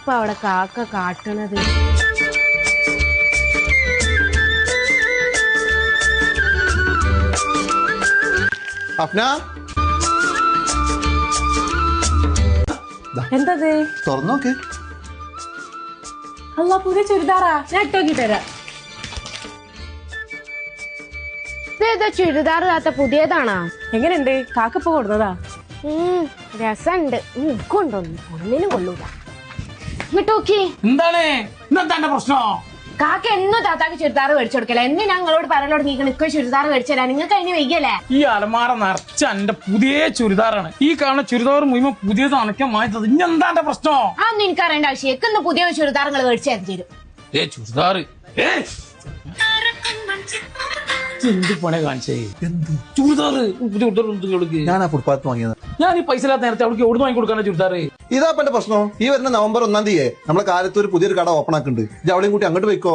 ഇപ്പൊ അവിടെ കാക്ക കാട്ടണത്? എന്തത്? തുറന്നോക്ക്. അല്ല, പുതിയ ചുരിദാറാ. ഞാൻ ഇട്ടോക്കി തരാം. ഇതേതാ ചുരിദാർ താത്ത? പുതിയതാണാ? എങ്ങനെയുണ്ട്? കാക്കപ്പ കൊടുത്തതാ. രസണ്ട്. കൊണ്ടൊന്നും ഒന്നിനും കൊള്ളൂല. ഇങ്ങോട്ടോക്കി. എന്താണ് പ്രശ്നം? കാക്ക എന്നും താത്താക്ക് ചുരിദാർ മേടിച്ചു കൊടുക്കല. എന്ന് ഞങ്ങളോട് പറയലോട് നീക്ക് ചുരിദാർ മേടിച്ചു തരാം. നിങ്ങൾക്ക് അതിന് വൈകല്ലേ? ഈ അലമാര നിറച്ച എന്റെ പുതിയ ചുരിദാറാണ്. ഈ കാണുന്ന ചുരിദാർ മുഴുവൻ പുതിയത് അണക്കാൻ വാങ്ങിച്ചത്. ഇനി എന്താ പ്രശ്നം? അതൊന്നും എനിക്ക് അറിയേണ്ട ആവശ്യം. ഇന്ന് പുതിയ ചുരിദാർ നിങ്ങൾ മേടിച്ചു തരും. ചുരിദാർ എന്ത് പണി കാണിച്ചേ? ചുരിദാർ ഞാൻ ആ ഫുട്പാത്ത് വാങ്ങിയത്. ഞാൻ ഈ പൈസ ഇല്ലാത്ത നേരത്തെ അവൾക്ക് എവിടെ വാങ്ങി കൊടുക്കാനാ ചുരിദാർ? ഇതാ എന്റെ പ്രശ്നം. ഈ വരുന്ന നവംബർ 1 നമ്മളെ കാലത്ത് ഒരു പുതിയൊരു കട ഓപ്പൺ ആക്കുന്നുണ്ട്. അവിടെയും കൂട്ടി അങ്ങോട്ട് പോയിക്കോ.